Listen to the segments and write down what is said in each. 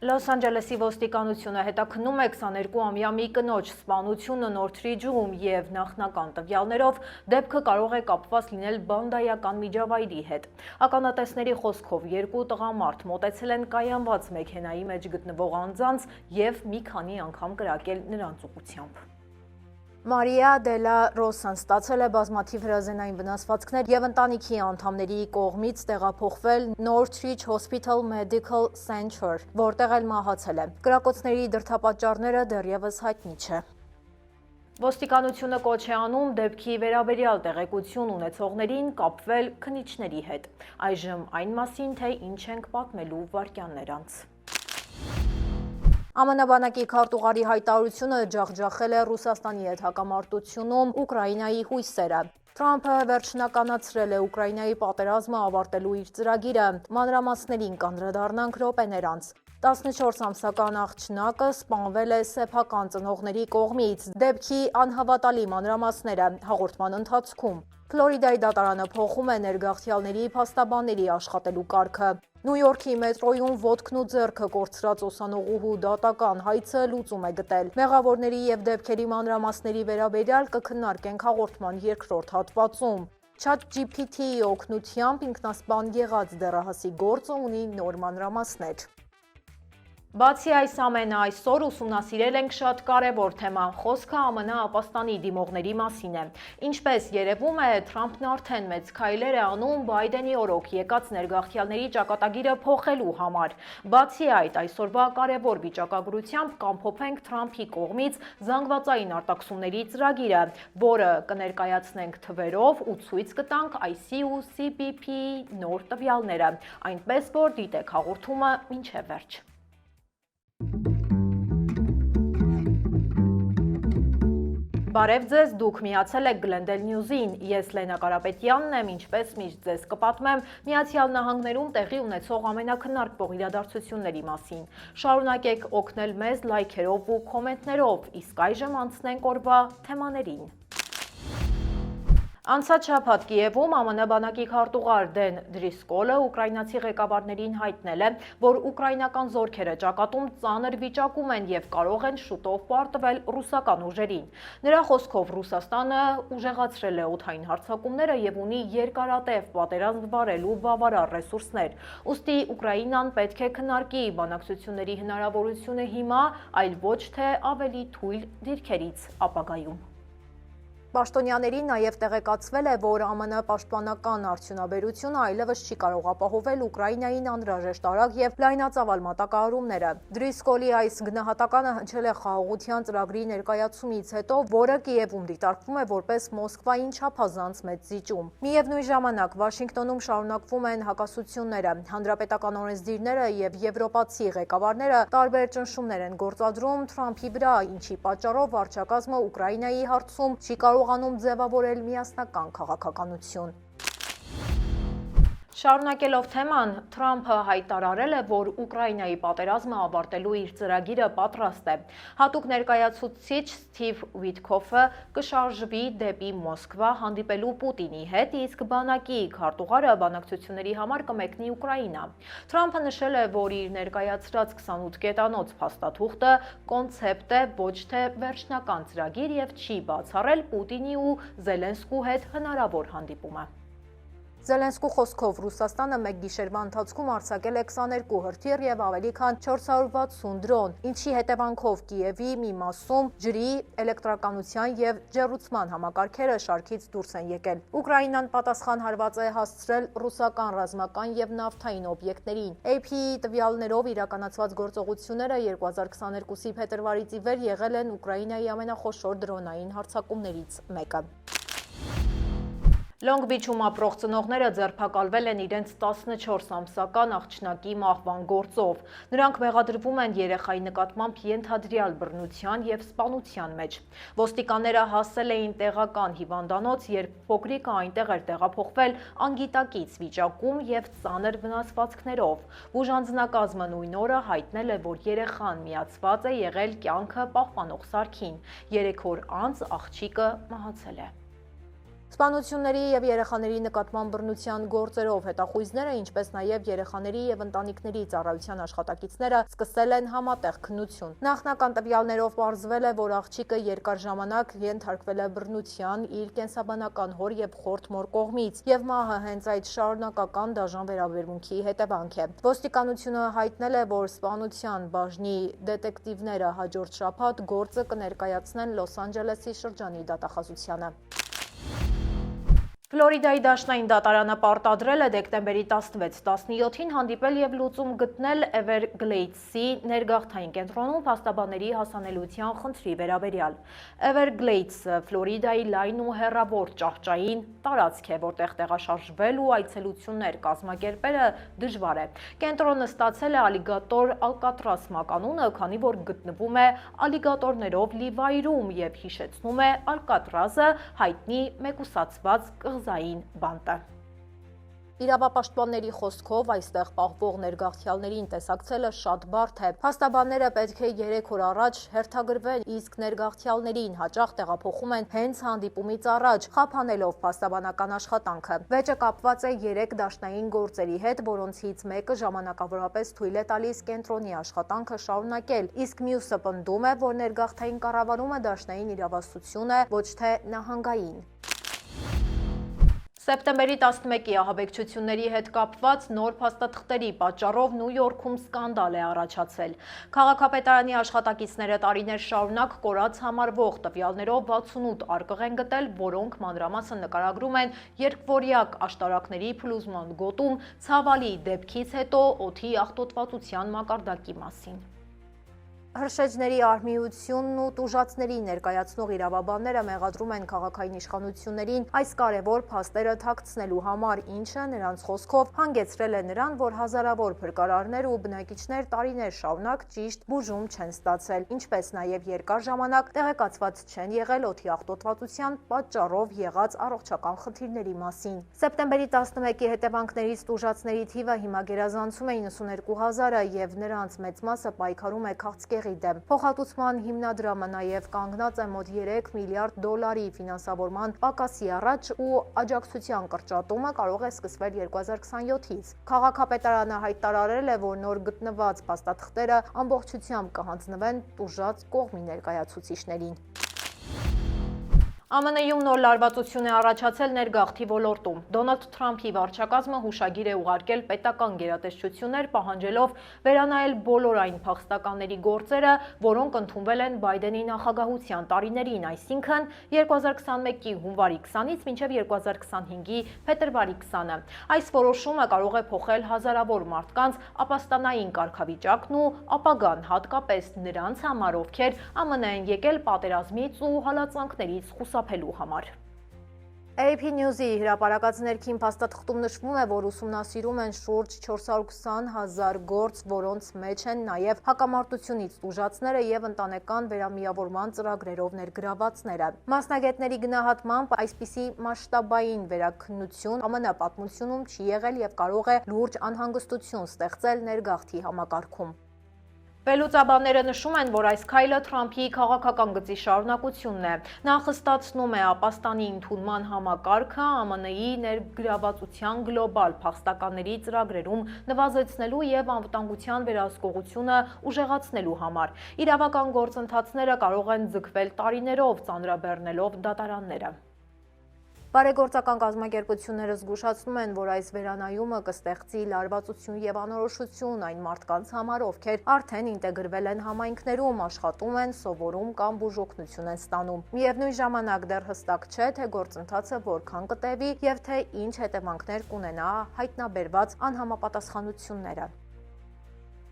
Լոս Անջելեսի ոստիկանությունը հետաքննում է 22-ամյա մի կնոջ սպանությունը Նորթրիջում և նախնական տվյալներով դեպքը կարող է կապված լինել բանդայական միջավայրի հետ։ Ականատեսների խոսքով երկու տղամարդ մոտեցել են կայանված մեքենայի մեջ գտնվող անձանց և մի քանի անգամ կրակել նրանց ուղղությամբ։ Մարիա դե լա Ռոսան ստացել է բազմաթիվ հրազենային վնասվածքներ և ընտանիքի անդամների կողմից տեղափոխվել Northridge Hospital Medical Center, որտեղ էլ մահացել է։ Կրակոցների դրդապատճառները դեռևս հայտնի չէ։ Ոստիկանությունը կոչ է անում դեպքի վերաբերյալ տեղեկություն ունեցողներին կապվել քննիչների հետ։ Այժմ այն մասին, թե ինչ ենք պատմելու վայրկյաններ անց։ ԱՄՆ բանակի քարտուղարի հայտարարությունը ջախջախել է Ռուսաստանի հետ հակամարտությունում Ուկրաինայի հույսերը։ Թրամփը վերջնականացրել է Ուկրաինայի պատերազմը ավարտելու իր ծրագիրը, մանրամասներին կանդրադառնանք րոպեներ անց։ 14 ամսական աղջնակը սպանվել է սեփական ծնողների կողմից։ Դեպքի անհավատալի մանրամասները հաղորդման ընթացքում։ Ֆլորիդայի դատարանը փոխում է ներգաղթյալների փաստաբանների աշխատելու կարգը։ Նյու Յորքի մետրոյում ոտքն ու ձեռքը կորցրած ուսանողուհու դատական հայցը լուծում է գտել։ Մեղավորների և դեպքերի մանրամասների վերաբերյալ կքննարկենք հաղորդման երկրորդ հատվածում։ ChatGPT-ի օգնությամբ ինքնասպան եղած դեռահասի գործը ունի նոր մանրամասներ։ Բացի այս ամենը, այսօր ուսումնասիրել ենք շատ կարևոր թեմա, խոսքը ԱՄՆ ապաստանի դիմողների մասին է։ Ինչպես երևում է, Թրամփն արդեն մեծ քայլեր է անում Բայդենի օրոք եկած ներգաղթյալների ճակատագիրը փոխելու համար։ Բացի այդ, այսօրվա կարևոր վիճակագրությամբ կամփոփենք Թրամփի կողմից զանգվածային արտաքսումների ծրագիրը, որը կներկայացնենք թվերով ու ցույց կտանք IC ու CBP-ի նոր տվյալները, այնպես որ դիտեք հաղորդումը մինչև վերջ։ Բարև ձեզ, դուք միացել եք Glendale News-ին, ես Լենա Կարապետյանն եմ, ինչպես միշտ ձեզ կպատմեմ Միացյալ Նահանգներում տեղի ունեցող ամենաքննարկվող իրադարձությունների մասին։ Շարունակեք օգնել մեզ լայքերով ու կոմենտներով, իսկ այժմ անցնենք օրվա թեմաներին։ Անցած շաբաթ Կիևում ԱՄՆ բանակի քարտուղար Դեն Դրիսկոլը ուկրաինացի ղեկավարներին հայտնել է, որ ուկրաինական զորքերը ճակատում ծանր վիճակում են և կարող են շուտով պարտվել ռուսական ուժերին։ Նրա խոսքով Ռուսաստանը ուժեղացրել է օդային հարձակումները և ունի երկարատև պատերազմ վարելու բավարար ռեսուրսներ։ Ուստի Ուկրաինան պետք է քննարկի բանակցությունների հնարավորությունը հիմա, այլ ոչ թե ավելի թույլ դիրքերից ապագայում։ Պաշտոնյաներին նաև տեղեկացվել է, որ ԱՄՆ պաշտպանական արդյունաբերությունը այլևս չի կարող ապահովել Ուկրաինային անհրաժեշտ արագ և լայնածավալ մատակարարումները։ Դրիսկոլի այս գնահատականը հնչել է խաղաղության ծրագրի ներկայացումից հետո, որը Կիևում դիտարկվում է որպես Մոսկվային չափազանց մեծ զիջում։ Միևնույն ժամանակ Վաշինգտոնում շարունակվում են հակասությունները։ Հանրապետական օրենսդիրները և եվրոպացի ղեկավարները տարբեր ճնշումներ են գործադրում Թրամփի վրա, ինչի պատճառով վարչակազմը Ուկրաինայի հարցում չի կարողանում ձևավորել միասնական քաղաքականություն։ Շարունակելով թեման, Թրամփը հայտարարել է, որ Ուկրաինայի պատերազմը ավարտելու իր ծրագիրը պատրաստ է։ Հատուկ ներկայացուցիչ Սթիվ Վիթքոֆը կշարժվի դեպի Մոսկվա հանդիպելու Պուտինի հետ, իսկ բանակի քարտուղարը բանակցությունների համար կմեկնի Ուկրաինա։ Թրամփը նշել է, որ իր ներկայացրած 28 կետանոց փաստաթուղթը կոնցեպտ է, ոչ թե վերջնական ծրագիր և չի բացառել Պուտինի ու Զելենսկու հետ հնարավոր հանդիպումը։ Զելենսկու խոսքով Ռուսաստանը մեկ գիշերվա ընթացքում արձակել է 22 հրթիռ և ավելի քան 460 դրոն, ինչի հետևանքով Կիևի մի մասում ջրի, էլեկտրականության և ջեռուցման համակարգերը շարքից դուրս են եկել։ Ուկրաինան պատասխան հարված է հասցրել ռուսական ռազմական և նավթային օբյեկտներին։ AP-ի տվյալներով իրականացված գործողությունները 2022-ի փետրվարից ի վեր եղել են Ուկրաինայի ամենախոշոր դրոնային հարձակումներից մեկը։ Լոնգ Բիչում ապրող ծնողները ձերբակալվել են իրենց 14 ամսական աղջնակի մահվան գործով։ Նրանք մեղադրվում են երեխայի նկատմամբ ենթադրյալ բռնության և սպանության մեջ։ Ոստիկանները հասել էին տեղական հիվանդանոց, երբ փոքրիկը այնտեղ էր տեղափոխվել անգիտակից վիճակում և ծանր վնասվածքներով։ Բուժանձնակազմը նույն օրը հայտնել է, որ երեխան միացված է եղել կյանքը պահպանող սարքին։ 3 օր անց աղջիկը մահացել է։ Սպանությունների և երեխաների նկատմամբ բռնության գործերով հետախույզները, ինչպես նաև երեխաների և ընտանիքների ծառայության աշխատակիցները սկսել են համատեղ քննություն։ Նախնական տվյալներով պարզվել է, որ աղջիկը երկար ժամանակ ենթարկվել է բռնության իր կենսաբանական հոր և խորթ մոր կողմից, և մահը հենց այդ շարունակական դաժան վերաբերմունքի հետևանք է։ Ոստիկանությունը հայտնել է, որ սպանության բաժնի դետեկտիվները հաջորդ շաբաթ գործը կներկայացնեն Լոս Անջելեսի շրջանի դատախազությանը։ Ֆլորիդայի դաշնային դատարանը պարտադրել է դեկտեմբերի 16-17-ին հանդիպել և լուծում գտնել Էվերգլեյդսի ներգաղթային կենտրոնում փաստաբանների հասանելիության խնդրի վերաբերյալ։ Էվերգլեյդսը Ֆլորիդայի լայն ու հեռավոր ճահճային տարածք է, որտեղ տեղաշարժվել ու այցելություններ կազմակերպելը դժվար է։ Կենտրոնը ստացել է ալիգատոր Ալկատրաս մականունը, քանի որ գտնվում է ալիգատորներով լի վայրում և հիշեցնում է Ալկատրազը հայտնի մեկուսացված կղզային բանտը։ Իրավապաշտպանների խոսքով այստեղ պահվող ներգաղթյալներին տեսակցելը շատ բարդ է։ Փաստաբանները պետք է 3 օր առաջ հերթագրվեն, իսկ ներգաղթյալներին հաճախ տեղափոխում են հենց հանդիպումից առաջ, խափանելով փաստաբանական աշխատանքը։ Վեճը կապված է 3 դաշնային գործերի հետ, որոնցից մեկը ժամանակավորապես թույլ է տալիս կենտրոնի աշխատանքը շարունակել, իսկ մյուսը պնդում է, որ ներգաղթային կառավարումը դաշնային իրավասություն է, ոչ թե նահանգային։ Սեպտեմբերի 11-ի ահաբեկչությունների հետ կապված նոր փաստաթղթերի պատճառով Նյու Յորքում սկանդալ է առաջացել։ Քաղաքապետարանի աշխատակիցները տարիներ շարունակ կորած համարվող տվյալներով 68 արկղ են գտել, որոնք մանրամասն նկարագրում են երկվորյակ աշտարակների փլուզման գոտում ցավալի դեպքից հետո օդի աղտոտվածության մակարդակի մասին։ Հրշեջների արհմիությունն ու տուժածների ներկայացնող իրավաբանները մեղադրում են քաղաքային իշխանություններին այս կարևոր փաստերը թաքցնելու համար, ինչը նրանց խոսքով հանգեցրել է նրան, որ հազարավոր փրկարարներ ու բնակիչներ տարիներ շարունակ ճիշտ բուժում չեն ստացել, ինչպես նաև երկար ժամանակ տեղեկացված չեն եղել օդի աղտոտվածության պատճառով եղած առողջական խնդիրների մասին։ Սեպտեմբերի 11-ի հետևանքներից տուժածների թիվը հիմա գերազանցում է 92,000-ը և նրանց մեծ մասը պայքարում է քաղցկեղի դեմ։ Փոխհատուցման հիմնադրամը նաև կանգնած է մոտ 3 միլիարդ դոլարի ֆինանսավորման պակասի առաջ ու աջակցության կրճատումը կարող է սկսվել 2027-ից։ Քաղաքապետարանը հայտարարել է, որ նոր գտնված փաստաթղթերը ամբողջությամբ կհանձնվեն տուժած կողմի ներկայացուցիչներին։ ԱՄՆ-ում նոր լարվածություն է առաջացել ներգաղթի ոլորտում։ Դոնալդ Թրամփի վարչակազմը հուշագիր է ուղարկել պետական գերատեսչություններ, պահանջելով վերանայել բոլոր այն փախստականների գործերը, որոնք ընդունվել են Բայդենի նախագահության տարիներին, այսինքն 2021-ի հունվարի 20-ից մինչև 2025-ի փետրվարի 20-ը։ Այս որոշումը կարող է փոխել հազարավոր մարդկանց ապաստանային կարգավիճակն ու ապագան, հատկապես նրանց համար, ովքեր ԱՄՆ են եկել պատերազմից ու հալածանքներից խուսափելու համար։ AP News-ի հրապարակած ներքին փաստաթղթում նշվում է, որ ուսումնասիրում են շուրջ 420,000 գործ, որոնց մեջ են նաև հակամարտությունից տուժածները և ընտանեկան վերամիավորման ծրագրերով ներգրավվածները։ Մասնագետների գնահատմամբ այսպիսի մասշտաբային վերաքննություն ԱՄՆ պատմությունում չի եղել և կարող է լուրջ անհանգստություն ստեղծել ներգաղթի համակարգում։ Վերլուծաբանները նշում են, որ այս քայլը Թրամփի քաղաքական գծի շարունակությունն է։ Նա խստացնում է ապաստանի ընդունման համակարգը ԱՄՆ-ի ներգրավվածության գլոբալ փախստականների ծրագրերում նվազեցնելու և անվտանգության վերահսկողությունը ուժեղացնելու համար։ Իրավական գործընթացները կարող են ձգվել տարիներով, ծանրաբեռնելով դատարանները։ Բարեգործական կազմակերպությունները զգուշացնում են, որ այս վերանայումը կստեղծի լարվածություն և անորոշություն այն մարդկանց համար, ովքեր արդեն ինտեգրվել են համայնքներում, աշխատում են, սովորում կամ բուժօգնություն են ստանում։ Միևնույն ժամանակ դեռ հստակ չէ, թե գործընթացը որքան կտևի և թե ինչ հետևանքներ կունենա հայտնաբերված անհամապատասխանությունները։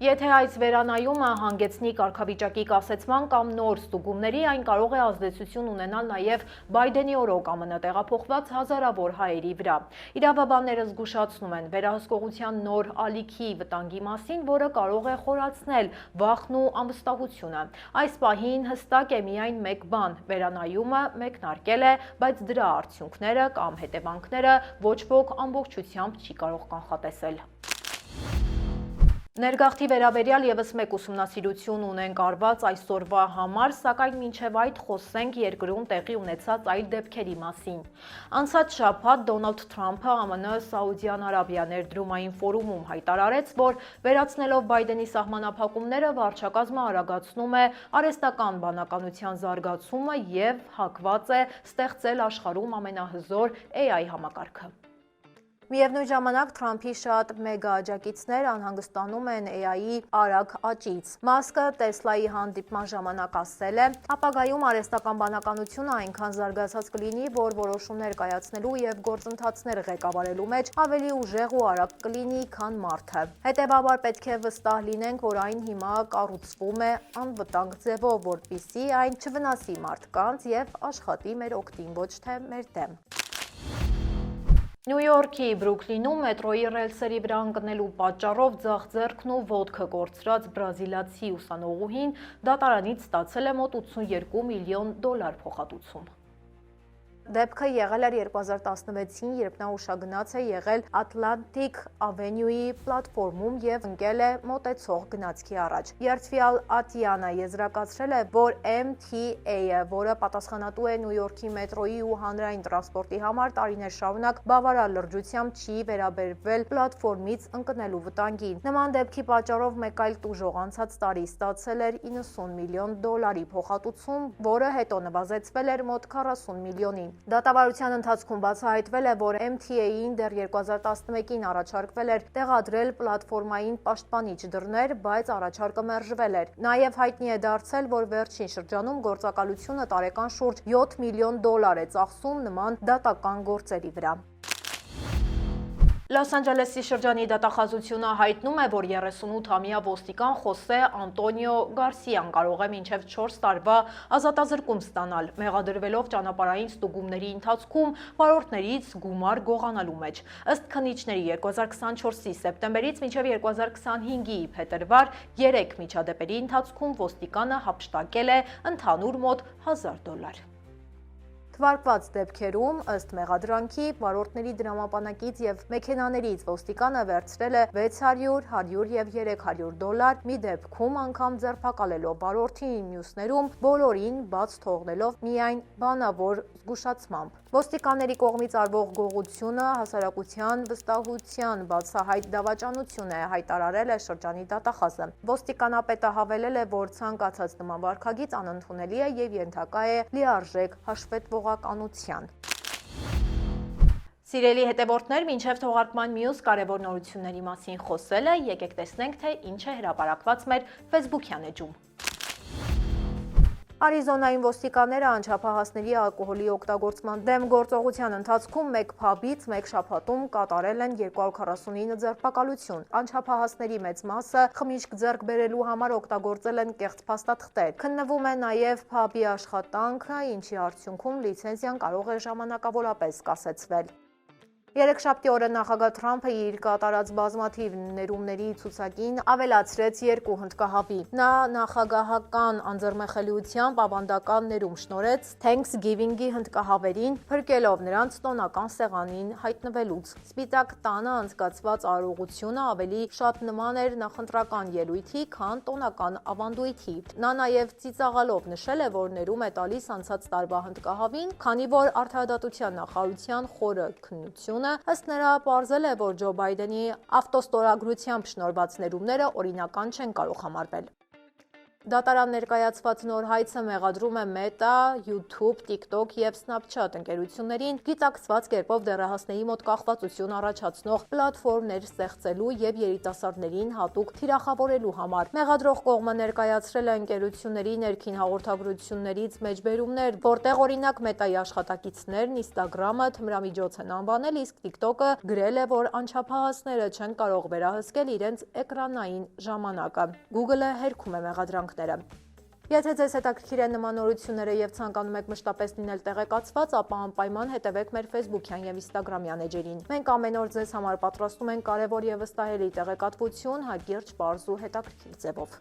Եթե այս վերանայումը հանգեցնի կարգավիճակի կասեցման կամ նոր ստուգումների, այն կարող է ազդեցություն ունենալ նաև Բայդենի օրոք ԱՄՆ տեղափոխված հազարավոր հայերի վրա։ Իրավաբանները զգուշացնում են վերահսկողության նոր ալիքի վտանգի մասին, որը կարող է խորացնել վախն ու անվստահությունը։ Այս պահին հստակ է միայն մեկ բան՝ վերանայումը մեկնարկել է, բայց դրա արդյունքները կամ հետևանքները ոչ ոք ամբողջությամբ չի կարող կանխատեսել։ Ներգաղթի վերաբերյալ եւս մեկ ուսումնասիրություն ունենք արված այսօրվա համար, սակայն մինչև այդ խոսենք երկրում տեղի ունեցած այլ դեպքերի մասին։ Անցած շաբաթ Դոնալդ Թրամփը ԱՄՆ Սաուդյան Արաբիա ներդրումային ֆորումում հայտարարեց, որ վերացնելով Բայդենի սահմանափակումները վարչակազմը արագացնում է արհեստական բանականության զարգացումը եւ հակված է ստեղծել աշխարհում ամենահզոր AI համակարգը։ Միևնույն ժամանակ Թրամփի շատ մեգա աջակիցներ անհանգստանում են AI-ի արագ աճից։ Մասկը Տեսլայի հանդիպման ժամանակ ասել է, ապագայում արհեստական բանականությունը այնքան զարգացած կլինի, որ որոշումներ կայացնելու եւ գործընթացներ ղեկավարելու մեջ ավելի ուժեղ ու արագ կլինի, քան մարդը։ Հետևաբար պետք է վստահ լինենք, որ այն հիմա կառուցվում է անվտանգ ձևով, որպեսզի այն չվնասի մարդկանց եւ աշխատի մեր օգտին, ոչ թե մեր դեմ։ Նյու Յորքի Բրուքլինում մետրոյի ռելսերի վրա ընկնելու պատճառով ձախ ձեռքն ու ոտքը կորցրած բրազիլացի ուսանողուհին դատարանից ստացել է մոտ $82 միլիոն փոխհատուցում։ Դեպքը եղել էր 2016-ին, երբ նա ուշագնաց է եղել Atlantic Avenue-ի պլատֆորմում եւ ընկել է մոտեցող գնացքի առաջ։ Երթվյալ Ատյանը եզրակացրել է, որ MTA-ը, որը պատասխանատու է Նյու Յորքի մետրոյի ու հանրային տրանսպորտի համար, տարիներ շարունակ բավարար լրջությամբ չի վերաբերվել պլատֆորմից ընկնելու վտանգին։ Նման դեպքի պատճառով մեկ այլ տուժող անցած տարի ստացել էր $90 միլիոն փոխհատուցում, որը հետո նվազեցվել էր մոտ 40 միլիոնի։ Դատավարության ընթացքում բացահայտվել է, որ MTA-ին դեռ 2011-ին առաջարկվել էր տեղադրել պլատֆորմային պաշտպանիչ դռներ, բայց առաջարկը մերժվել էր։ Նաև հայտնի է դարձել, որ վերջին շրջանում գործակալությունը տարեկան շուրջ $7 միլիոն է ծախսում նման դատական գործերի վրա։ Լոս Անջելեսի շրջանի դատախազությունը հայտնում է, որ 38-ամյա ոստիկան Խոսե Անտոնիո Գարսիան կարող է մինչև 4 տարվա ազատազրկում ստանալ, մեղադրվելով ճանապարհային ստուգումների ընթացքում վարորդներից գումար գողանալու մեջ։ Ըստ քննիչների 2024-ի սեպտեմբերից մինչև 2025-ի փետրվար 3 միջադեպերի ընթացքում ոստիկանը հափշտակել է ընդհանուր մոտ $1000։ Թվարկված դեպքերում, ըստ մեղադրանքի, վարորդների դրամապանակից եւ մեքենաներից ոստիկանը վերցրել է $600, $100 եւ $300, մի դեպքում անգամ ձերբակալելով վարորդին, մյուսներում բոլորին բաց թողնելով միայն բանավոր զգուշացմամբ։ Ոստիկանների կողմից արվող գողությունը հասարակության վստահության բացահայտ դավաճանություն է, հայտարարել է շրջանի դատախազը։ Ոստիկանապետը հավելել է, որ ցանկացած նման վարքագիծ անընդունելի է եւ ենթակա է լիարժեք հաշվետվողականության։ Սիրելի հետևորդներ, մինչև թողարկման մյուս կարևոր նորությունների մասին խոսելը, եկեք տեսնենք, թե ինչ է հրապարակված մեր Facebook-յան էջում։ Արիզոնայում ոստիկանները անչափահասների ալկոհոլի օգտագործման դեմ գործողության ընթացքում մեկ փաբից մեկ շաբաթում կատարել են 249 ձերբակալություն։ Անչափահասների մեծ մասը խմիչք ձեռք բերելու համար օգտագործել են կեղծ փաստաթղթեր։ Քննվում է նաև փաբի աշխատանքը, ինչի արդյունքում լիցենզիան կարող է ժամանակավորապես կասեցվել։ Երեքշաբթի օրը նախագահ Թրամփը իր կատարած բազմաթիվ ներումների ցուցակին ավելացրեց 2 հնդկահավի։ Նա նախագահական անձեռնմխելիությամբ ավանդական ներում շնորհեց Thanksgiving-ի հնդկահավերին, փրկելով նրանց տոնական սեղանին հայտնվելուց։ Սպիտակ տանը անցկացված արարողությունը ավելի շատ նման էր նախընտրական ելույթի, քան տոնական ավանդույթի։ Նա նաև ծիծաղալով նշել է, որ ներում է տալիս անցած տարվա հնդկահավին, քանի որ արդարադատության նախարարության խորը քննություն ըստ նրա պարզել է, որ Ջո Բայդենի ավտոստորագրությամբ շնորհված ներումները օրինական չեն կարող համարվել։ Դատարան ներկայացված նոր հայցը մեղադրում է Meta, YouTube, TikTok եւ Snapchat ընկերություններին գիտակցված կերպով դեռահասների մոտ կախվածություն առաջացնող պլատֆորմներ ստեղծելու եւ երիտասարդներին հատուկ թիրախավորելու համար։ Մեղադրող կողմը ներկայացրել է ընկերությունների ներքին հաղորդագրություններից մեջբերումներ, որտեղ օրինակ Meta-ի աշխատակիցներն Instagram-ը թմրամիջոց են անվանել, իսկ TikTok-ը գրել է, որ անչափահասները չեն կարող վերահսկել իրենց էկրանային ժամանակը։ Google-ը հերքում է մեղադրանք։ Եթե ձեզ հետաքրքիր են նման նորությունները եւ ցանկանում եք մշտապես լինել տեղեկացված, ապա անպայման հետևեք մեր Facebook-յան եւ Instagram-յան էջերին։ Մենք ամեն օր ձեզ համար պատրաստում ենք կարևոր եւ վստահելի տեղեկատվություն հակիրճ, պարզ ու հետաքրքիր ձևով։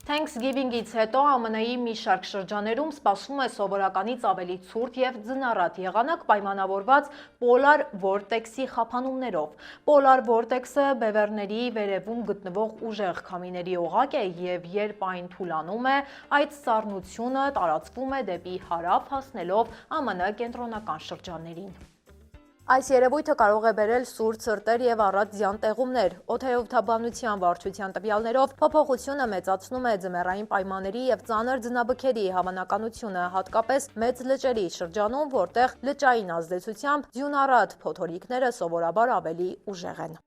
Thanksgiving-ից հետո ԱՄՆ-ի մի շարք շրջաներում սպասվում է սովորականից ավելի ցուրտ եւ ձնառատ եղանակ պայմանավորված պոլար վորտեքսի խափանումներով։ Պոլար վորտեքսը բևեռների վերևում գտնվող ուժեղ քամիների օղակ է եւ երբ այն թուլանում է, այդ սառնությունը տարածվում է դեպի հարավ, հասնելով ԱՄՆ կենտրոնական շրջաններին։ Այս երևույթը կարող է բերել սուր ցրտեր եւ առատ ձյան տեղումներ։ Օդաօդաբանության վարչության տվյալներով փոփոխությունը մեծացնում է ձմեռային պայմանների եւ ծանր ձնաբքերի հավանականությունը, հատկապես մեծ լճերի շրջանում, որտեղ լճային ազդեցությամբ ձյունառատ փոթորիկները սովորաբար ավելի ուժեղ են։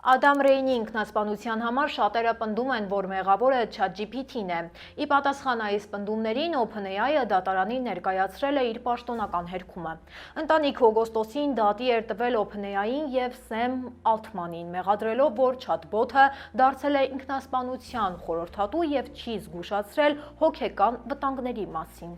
Ադամ Ռեյնի ինքնասպանության համար շատերը պնդում են, որ մեղավորը ChatGPT-ն է։ Ի պատասխան այս պնդումներին OpenAI-ը դատարանին ներկայացրել է իր պաշտոնական հերքումը։ Ընտանիքը օգոստոսին դատի էր տվել OpenAI-ին եւ Սեմ Ալթմանին, մեղադրելով, որ chatbot-ը դարձել է ինքնասպանության խորհրդատու եւ չի զգուշացրել հոգեկան վտանգների մասին։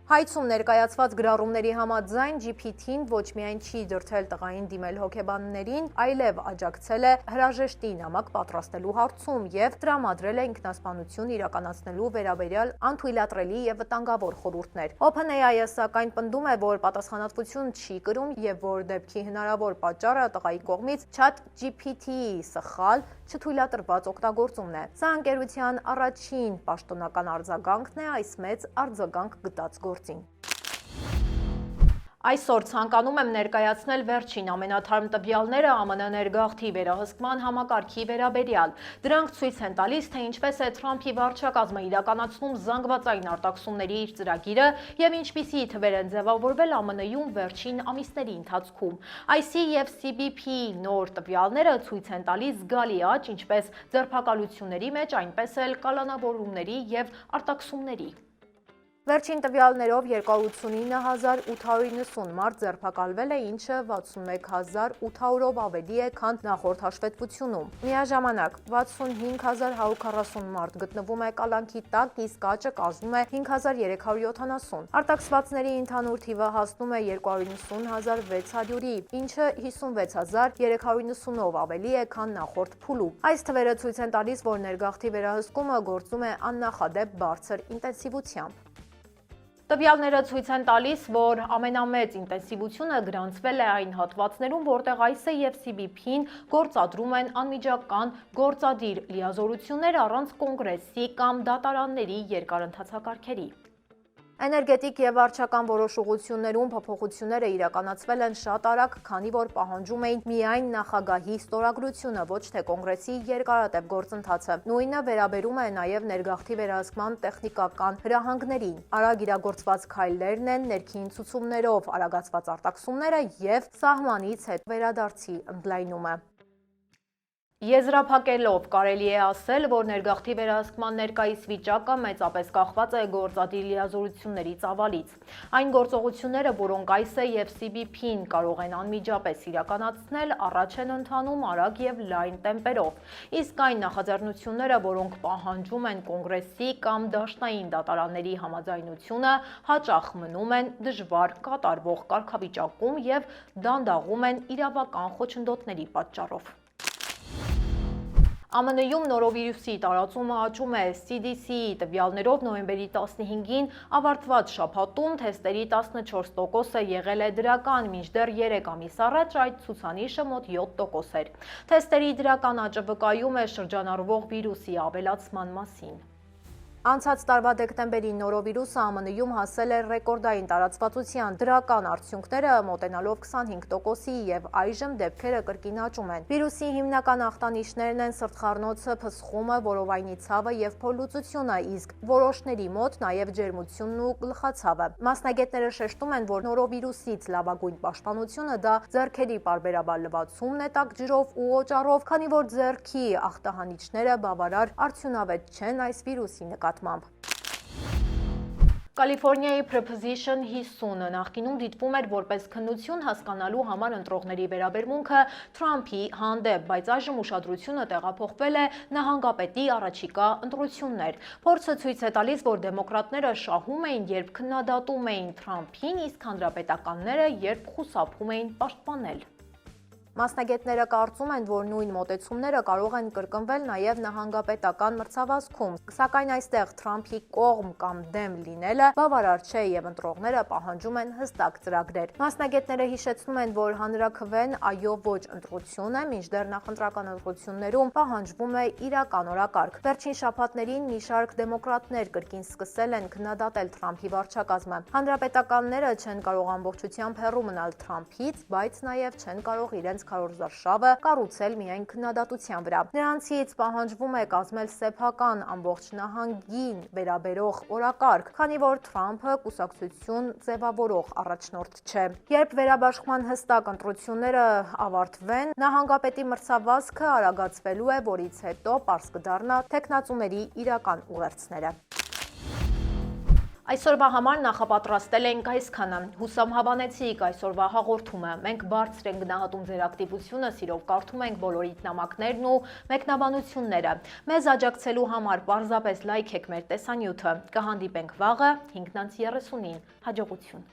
Հայցում ներկայացված գրառումների համաձայն GPT-ն ոչ միայն չի դրդել տղային դիմել հոգեբաններին, այլև աջակցել է հրաժեշտի նամակ պատրաստելու հարցում եւ տրամադրել է ինքնասպանություն իրականացնելու վերաբերյալ անթույլատրելի եւ վտանգավոր խորհուրդներ։ OpenAI-ը սակայն պնդում է, որ պատասխանատվություն չի կրում եւ որ դեպքի հնարավոր պատճառը տղայի կողմից ChatGPT-ի սխալ, չթույլատրված օգտագործումն է։ Սա ընկերության առաջին պաշտոնական արձագանքն է այս մեծ արձագանք գտած գործին։ Այսօր ցանկանում եմ ներկայացնել վերջին ամենաթարմ տվյալները ԱՄՆ ներգաղթի վերահսկման համակարգի վերաբերյալ։ Դրանք ցույց են տալիս, թե ինչպես է Թրամփի վարչակազմը իրականացնում զանգվածային արտաքսումների իր ծրագիրը եւ ինչպիսի թվեր են ձևավորվել ԱՄՆ-ում վերջին ամիսների ընթացքում։ IC եւ CBP նոր տվյալները ցույց են տալիս զգալի աճ ինչպես ձերբակալությունների մեջ, այնպես էլ կալանավորումների եւ արտաքսումների։ Վերջին տվյալներով 289,890 մարդ ձերբակալվել է, ինչը 61,800-ով ավելի է, քան նախորդ հաշվետվությունում։ Միաժամանակ 65,140 մարդ գտնվում է կալանքի տակ, իսկ աճը կազմում է 5,370։ Արտաքսվածների ընդհանուր թիվը հասնում է 290,600-ի, ինչը 56,390-ով ավելի է, քան նախորդ փուլում։ Այս թվերը ցույց են տալիս, որ ներգաղթի վերահսկումը գործում է աննախադեպ բարձր ինտենսիվությամբ։ Տվյալները ցույց են տալիս, որ ամենամեծ ինտենսիվությունը գրանցվել է այն հատվածներում, որտեղ ICE եւ CBP-ն գործադրում են անմիջական գործադիր լիազորություններ առանց կոնգրեսի կամ դատարանների երկարընթացակարգերի։ Էներգետիկ եւ վարչական որոշողություններում փոփոխությունները իրականացվել են շատ արագ, քանի որ պահանջում էին միայն նախագահի ստորագրությունը, ոչ թե կոնգրեսի երկարատև գործընթացը։ Նույնը վերաբերում է նաեւ ներգաղթի վերահսկման տեխնիկական հրահանգներին։ Արագ իրագործված քայլերն են ներքին ցուցումներով արագացված արտաքսումները եւ սահմանից հետ վերադարձի ընդլայնումը։ Եզրափակելով կարելի է ասել, որ ներգաղթի վերահսկման ներկայիս վիճակը մեծապես կախված է գործադիր լիազորությունների ծավալից։ Այն գործողությունները, որոնք ICE եւ CBP-ն կարող են անմիջապես իրականացնել, առաջ են ընթանում արագ եւ լայն տեմպերով, իսկ այն նախաձեռնությունները, որոնք պահանջում են կոնգրեսի կամ դաշնային դատարանների համաձայնությունը, հաճախ մնում են դժվար կատարվող կարգավիճակում եւ դանդաղում են իրավական խոչընդոտների պատճառով։ ԱՄՆ-ում նորովիրուսի տարածումը աճում է։ CDC-ի տվյալներով նոյեմբերի 15-ին ավարտված շաբաթում թեստերի 14%-ը եղել է դրական, մինչդեռ 3 ամիս առաջ այդ ցուցանիշը մոտ 7% էր։ Թեստերի դրական աճը վկայում է շրջանառվող վիրուսի ավելացման մասին։ Անցած տարվա դեկտեմբերին նորովիրուսը ԱՄՆ-ում հասել էր ռեկորդային տարածվածության, դրական արդյունքները մոտենալով 25%-ի եւ այժմ դեպքերը կրկին աճում են։ Վիրուսի հիմնական ախտանիշներն են սրտխառնոցը, փսխումը, որովայնի ցավը եւ փոլուծությունը, իսկ որոշների մոտ նաեւ ջերմությունն ու գլխացավը։ Մասնագետները շեշտում են, որ նորովիրուսից լավագույն պաշտպանությունը դա ձեռքերի պարբերաբար լվացումն է տաք ջրով ու օճառով, քանի որ ձեռքի ախտահանիչները բավարար արդյունավետ չեն այս վիրուսի նկատմամբ։ Կալիֆոռնիայի Preposition 50-ը նախկինում դիտվում էր որպես քննություն հասկանալու համար ընտրողների վերաբերմունքը Թրամփի հանդեպ, բայց այժմ ուշադրությունը տեղափոխվել է նահանգապետի առաջիկա ընտրություններ։ Փորձը ցույց է տալիս, որ դեմոկրատները շահում էին, երբ քննադատում էին Թրամփին, իսկ հանրապետականները, երբ խուսափում էին պաշտպանել։ Մասնագետները կարծում են, որ նույն մոտեցումները կարող են կրկնվել նաև նահանգապետական մրցավազքում, սակայն այստեղ Թրամփի կողմ կամ դեմ լինելը բավարար չէ եւ ընտրողները պահանջում են հստակ ծրագրեր։ Մասնագետները հիշեցնում են, որ հանրաքվեն այո ոչ ընտրություն է, մինչդեռ նախընտրական ընտրություններում պահանջվում է իրական օրակարգ։ Վերջին շաբաթներին մի շարք դեմոկրատներ կրկին սկսել են քննադատել Թրամփի վարչակազմը։ Հանրապետականները չեն կարող ամբողջությամբ հեռու մնալ Թրամփից, բայց նաև չեն կարող իրենց քարոզարշավը կառուցել միայն քննադատության վրա։ Նրանցից պահանջվում է կազմել սեփական ամբողջ նահանգին վերաբերող օրակարգ, քանի որ Թրամփը կուսակցություն ձևավորող առաջնորդ չէ։ Երբ վերաբաշխման հստակ ընտրությունները ավարտվեն, նահանգապետի մրցավազքը արագացվելու է, որից հետո պարզ կդառնա թեկնածուների իրական ուղերձները։ Այսօրվա համար նախապատրաստել ենք այսքանը։ Հուսամ հավանեցիք այսօրվա հաղորդումը։ Մենք բարձր ենք գնահատում ձեր ակտիվությունը, սիրով կարդում ենք բոլորիդ նամակներն ու մեկնաբանությունները։ Մեզ աջակցելու համար պարզապես լայք եք մեր տեսանյութը։ Կհանդիպենք վաղը 5:30-ին։ Հաջողություն։